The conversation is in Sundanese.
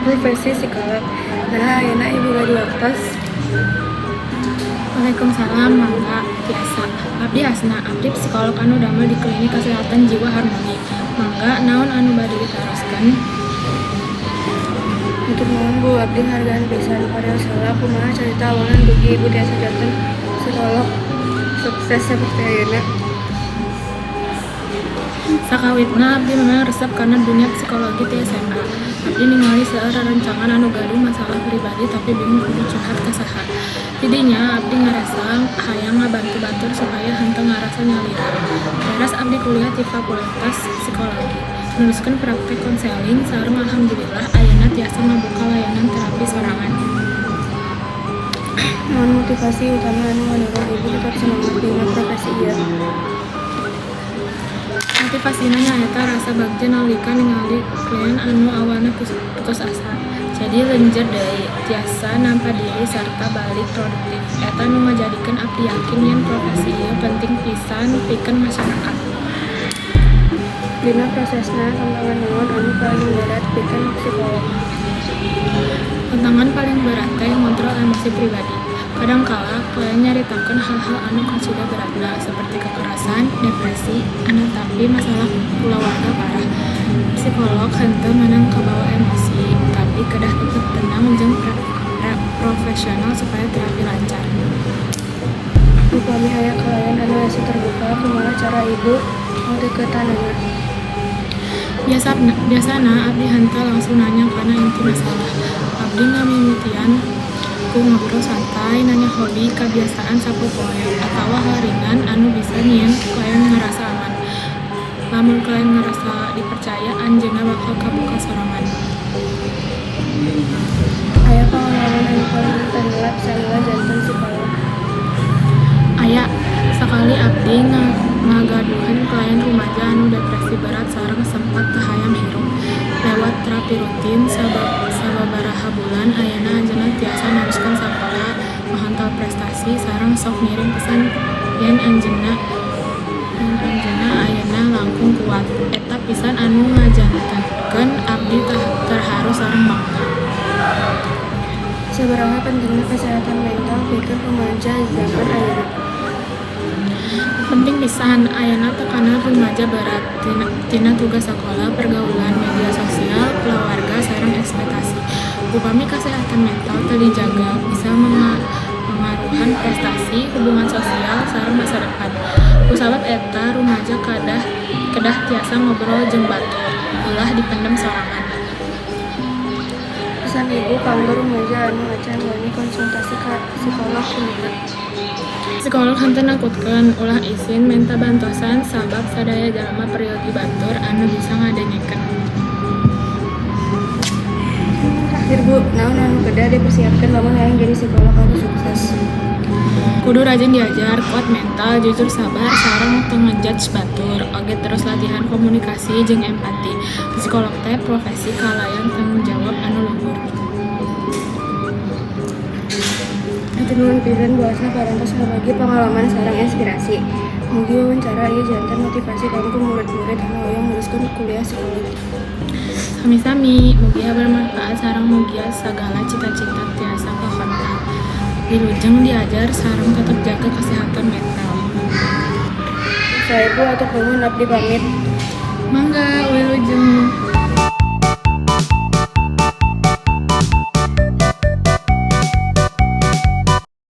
profesi psikolog. Nah, ayeuna ibu waktos. Waalaikumsalam, mangga biasa. Abdi Asna, abdi psikolog anu damel di Klinik Kesehatan Jiwa Harmoni. Mangga naon anu bade ditaroskeun? Untuk nuhun Bu, abdi hargaan pisan karya salah kumaha carita awalan dugi ibu tiasa janten psikolog sukses seperti ayeuna. Sakawitna abdi memang resep karena dunia psikologi ti SMA. Abdi ningali seueur rerencangan anu gaduh masalah pribadi tapi bingung kudu curhat ka saha. Tidinya abdi ngarasa hayang ngabantu batur supaya henteu ngarasa nyalira. Beres abdi kuliah di Fakultas Psikologi. Meneruskan praktek konseling sareng alhamdulillah ayeuna tiasa ngabuka layanan terapi sorangan. Naon motivasi utama anu ngadorong ibu tetap semangat dina profesi ieu? Motivasina nyaeta rasa bagja nalika ningali klien anu awana putus asa. Jadi leunjeur deui, tiasa nampa diri sarta balik produktif. Eta nu ngajadikeun abdi yakin yen profesi ieu penting pisan pikeun masyarakat. Dina prosesna tantangan naon anu paling berat pikeun psikolog? Tantangan paling berat teh ngontrol emosi pribadi. Kadangkala klien nyaritakeun hal-hal anu kasuda beratna seperti kekerasan, depresi, tapi masalah keluarga parah. Psikolog henteu meunang kabawa emosi, tapi kedah tetep tenang jeung profesional supaya terapi lancar. Upami aya klien anu asa terbuka, kumaha cara ibu ngadeuketanana? Biasana abdi henteu langsung nanya kana inti masalah. Abdi ngamimitian ku ngobrol santai, nanya hobi, kebiasaan sapopoe, atawa hal ringan anu bisa nyieun klien ngerasa aman. Lamun klien ngerasa dipercaya, anjeunna bakal kabuka sorangan. Aya pengalaman anu paling tenggelap sarua janten psikolog? Aya sakali abdi ngagaduhan klien rumaja anu depresi berat sareng sempat teu hayang hirup. Lewat terapi rutin sababaraha bulan ayeuna anjeunna tiasa neruskeun sakola, mahantau prestasi sareng sok ngiring pesan yen anjeunna ayeuna langkung kuat. Eta pisan anu ngajantenkeun abdi terharu sareng bangga. Sabaraha pentingna kesehatan mental pikeun rumaja zaman ayeuna? Penting pisan, ayeuna tekanan rumaja berat tina tugas sakola, pergaulan, media sosial, keluarga, sareng ekspektasi. Upami kesehatan mental teu dijaga, bisa mengaruhan prestasi, hubungan sosial, sareng masa depan. Kusabab eta rumaja kedah tiasa ngobrol jeung batur, ulah dipendem sorangan. Pesan ibu kanggo rumaja anu acan wani konsultasi ka psikolog kumaha? Psikolog henteu nakutkeun, ulah izin minta bantosan sabab sadaya jalma peryogi batur anu bisa ngadengekeun. Terakhir Bu, naon anu kedah dipersiapkeun lamun hayang jadi psikolog anu sukses? Kudu rajin diajar, kuat mental, jujur sabar, sareng teu ngejudge batur. Oge terus latihan komunikasi jeung empati. Psikolog teh profesi kalayan tanggung jawab anu luhur. Nuhun pisan Bu Asna parantos ngabagi pengalaman sareng inspirasi. Mugi wawancara ieu janten motivasi kanggo murid-murid anu hoyong neruskeun kuliah psikologi. Sami-sami, mugia bermanfaat sareng mugia sagala cita-cita tiasa kakontal. Dilujeng diajar sareng tetep jaga kesehatan mental. Saya Bu atuh nuhun abdi pamit. Mangga,